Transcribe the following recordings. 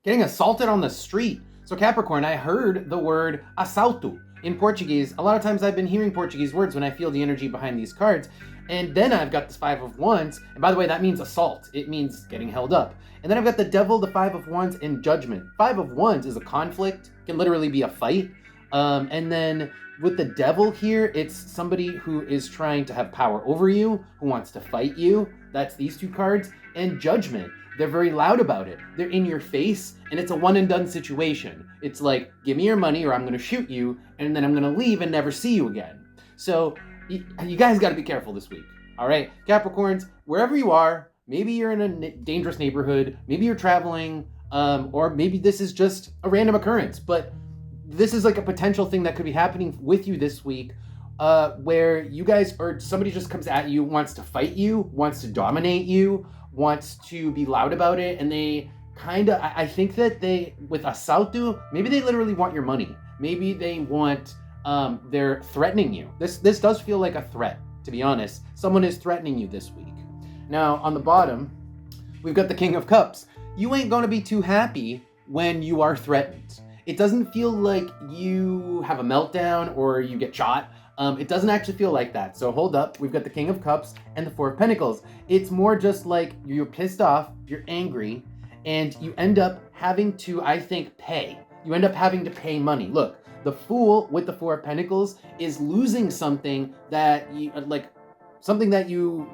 getting assaulted on the street. So Capricorn, I heard the word assalto in Portuguese. A lot of times I've been hearing Portuguese words when I feel the energy behind these cards. And then I've got this 5 of Wands. And by the way, that means assault. It means getting held up. And then I've got the Devil, the 5 of Wands, and Judgment. 5 of Wands is a conflict, can literally be a fight. And then with the Devil here, it's somebody who is trying to have power over you, who wants to fight you. That's these two cards. And Judgment, they're very loud about it. They're in your face, and it's a one and done situation. It's like, give me your money or I'm gonna shoot you, and then I'm gonna leave and never see you again. So you guys gotta be careful this week, all right? Capricorns, wherever you are, maybe you're in a dangerous neighborhood, maybe you're traveling, or maybe this is just a random occurrence, but this is like a potential thing that could be happening with you this week, where you guys, or somebody just comes at you, wants to fight you, wants to dominate you, wants to be loud about it, and they kind of, I think that they, with assalto, maybe they literally want your money. Maybe they want, they're threatening you. This does feel like a threat, to be honest. Someone is threatening you this week. Now, on the bottom, we've got the King of Cups. You ain't gonna be too happy when you are threatened. It doesn't feel like you have a meltdown or you get shot. It doesn't actually feel like that. So hold up, we've got the King of Cups and the 4 of Pentacles. It's more just like you're pissed off, you're angry, and you end up having to, I think, pay. You end up having to pay money. Look, the Fool with the 4 of Pentacles is losing something that you, something that you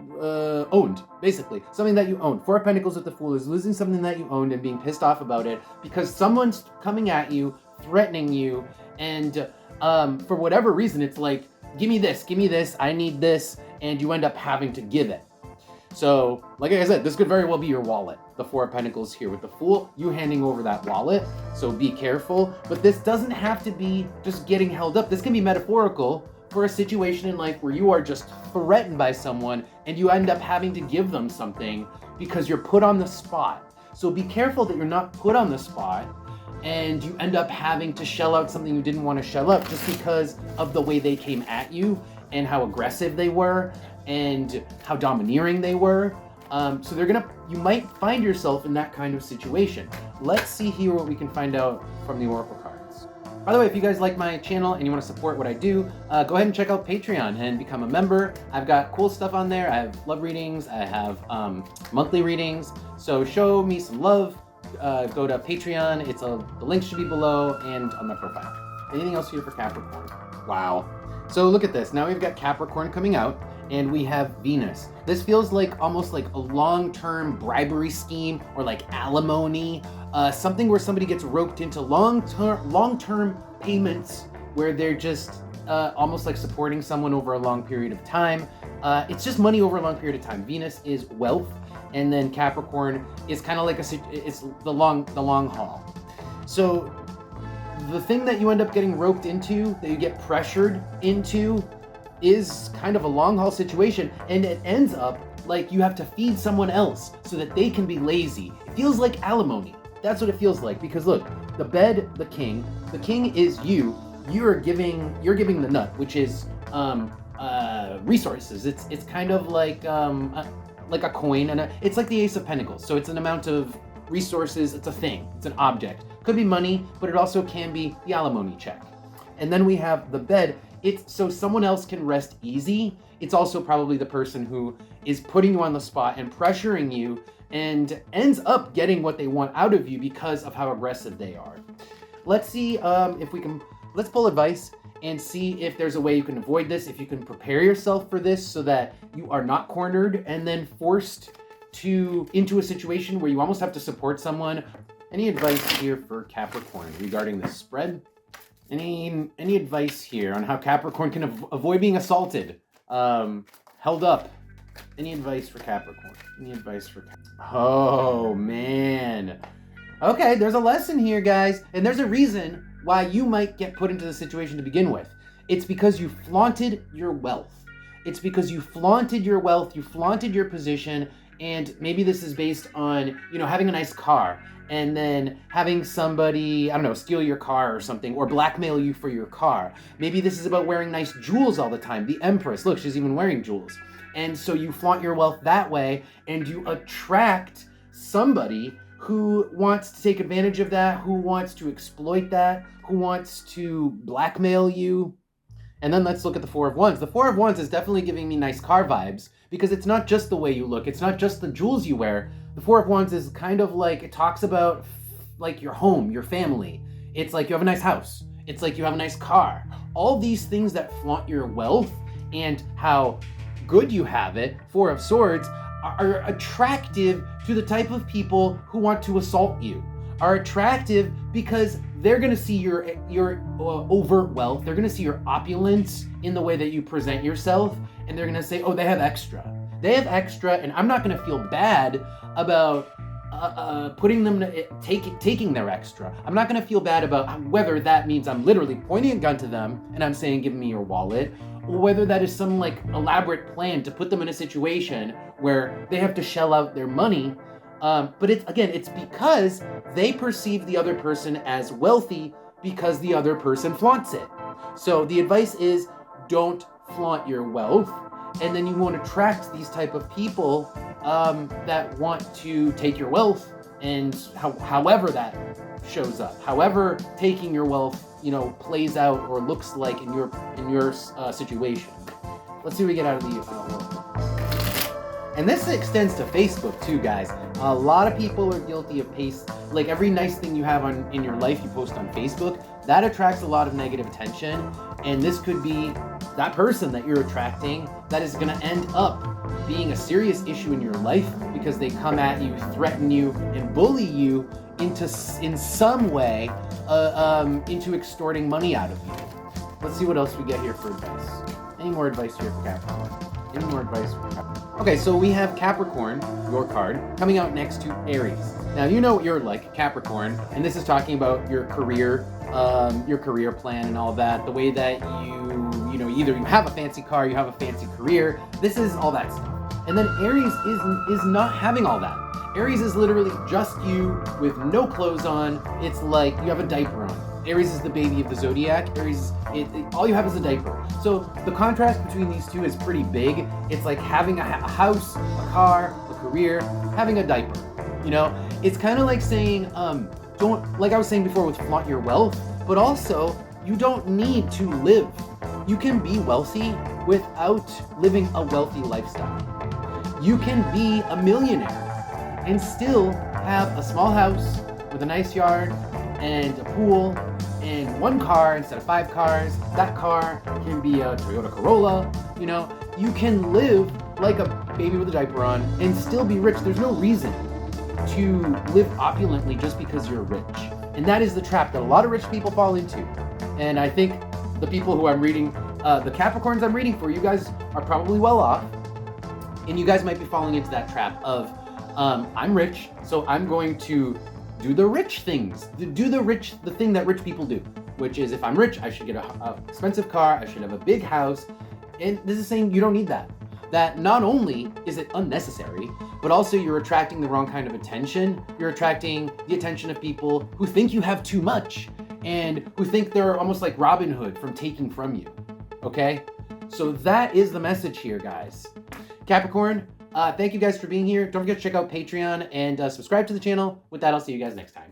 owned, basically. Something that you owned. 4 of Pentacles with the Fool is losing something that you owned and being pissed off about it because someone's coming at you, threatening you, and for whatever reason, it's like, give me this, I need this, and you end up having to give it. So, like I said, this could very well be your wallet. The 4 of Pentacles here with the Fool, you handing over that wallet, so be careful. But this doesn't have to be just getting held up. This can be metaphorical for a situation in life where you are just threatened by someone and you end up having to give them something because you're put on the spot. So be careful that you're not put on the spot and you end up having to shell out something you didn't want to shell out just because of the way they came at you and how aggressive they were and how domineering they were. So you might find yourself in that kind of situation. Let's see here what we can find out from the Oracle cards. By the way, if you guys like my channel and you want to support what I do, go ahead and check out Patreon and become a member. I've got cool stuff on there. I have love readings. I have monthly readings. So show me some love. Go to Patreon. The link should be below and on my profile. Anything else here for Capricorn? Wow. So look at this. Now we've got Capricorn coming out and we have Venus. This feels like almost like a long-term bribery scheme or like alimony, something where somebody gets roped into long-term payments where they're just almost like supporting someone over a long period of time. It's just money over a long period of time. Venus is wealth. And then Capricorn is kind of like it's the long haul. So the thing that you end up getting roped into, that you get pressured into, is kind of a long haul situation, and it ends up like you have to feed someone else so that they can be lazy. It feels like alimony. That's what it feels like, because look, the bed, the king is you. You're giving the nut, which is resources. It's kind of like a coin, and it's like the Ace of Pentacles. So it's an amount of resources. It's a thing. It's an object. Could be money, but it also can be the alimony check. And then we have the bed. It's so someone else can rest easy. It's also probably the person who is putting you on the spot and pressuring you and ends up getting what they want out of you because of how aggressive they are. Let's see if we can, let's pull advice and see if there's a way you can avoid this, if you can prepare yourself for this so that you are not cornered and then forced into a situation where you almost have to support someone. Any advice here for Capricorn regarding this spread? Any advice here on how Capricorn can avoid being assaulted, held up? Any advice for Capricorn? Oh, man. Okay, there's a lesson here, guys. And there's a reason why you might get put into the situation to begin with. It's because you flaunted your wealth. It's because you flaunted your wealth, you flaunted your position, and maybe this is based on, having a nice car and then having somebody, steal your car or something, or blackmail you for your car. Maybe this is about wearing nice jewels all the time. The Empress, look, she's even wearing jewels. And so you flaunt your wealth that way, and you attract somebody who wants to take advantage of that, who wants to exploit that, who wants to blackmail you. And then let's look at the Four of Wands. The Four of Wands is definitely giving me nice car vibes because it's not just the way you look. It's not just the jewels you wear. The Four of Wands is kind of like, it talks about like your home, your family. It's like you have a nice house. It's like you have a nice car. All these things that flaunt your wealth and how good you have it, Four of Swords, are attractive to the type of people who want to assault you, are attractive because they're going to see your overt wealth. They're going to see your opulence in the way that you present yourself, and they're going to say, oh, they have extra. They have extra, and I'm not going to feel bad about putting them to taking their extra. I'm not going to feel bad about whether that means I'm literally pointing a gun to them and I'm saying, give me your wallet, or whether that is some like elaborate plan to put them in a situation where they have to shell out their money. But it's because they perceive the other person as wealthy because the other person flaunts it. So the advice is don't flaunt your wealth, and then you won't attract these type of people that want to take your wealth, and however that shows up, however taking your wealth, plays out or looks like in your situation. Let's see what we get out of the world. And this extends to Facebook too, guys. A lot of people are guilty of like every nice thing you have in your life you post on Facebook. That attracts a lot of negative attention, and this could be that person that you're attracting that is going to end up being a serious issue in your life because they come at you, threaten you, and bully you in some way into extorting money out of you. Let's see what else we get here for advice. Any more advice here for Capricorn? Any more advice for Capricorn? Okay, so we have Capricorn, your card, coming out next to Aries. Now, you know what you're like, Capricorn, and this is talking about your career plan and all that, the way that either you have a fancy car, you have a fancy career. This is all that stuff. And then Aries is not having all that. Aries is literally just you with no clothes on. It's like you have a diaper on. Aries is the baby of the zodiac. Aries, all you have is a diaper. So the contrast between these two is pretty big. It's like having a house, a car, a career, having a diaper. It's kind of like saying, don't, like I was saying before with flaunt your wealth, but also you don't need to live. You can be wealthy without living a wealthy lifestyle. You can be a millionaire and still have a small house with a nice yard and a pool and one car instead of 5 cars. That car can be a Toyota Corolla. You can live like a baby with a diaper on and still be rich. There's no reason to live opulently just because you're rich. And that is the trap that a lot of rich people fall into. And I think the people who I'm reading, the Capricorns I'm reading for, you guys are probably well off. And you guys might be falling into that trap of, I'm rich, so I'm going to do the rich things. Do the thing that rich people do, which is if I'm rich, I should get a expensive car, I should have a big house. And this is saying you don't need that. That not only is it unnecessary, but also you're attracting the wrong kind of attention. You're attracting the attention of people who think you have too much and who think they're almost like Robin Hood from taking from you. Okay? So that is the message here, guys. Capricorn, thank you guys for being here. Don't forget to check out Patreon and subscribe to the channel. With that, I'll see you guys next time.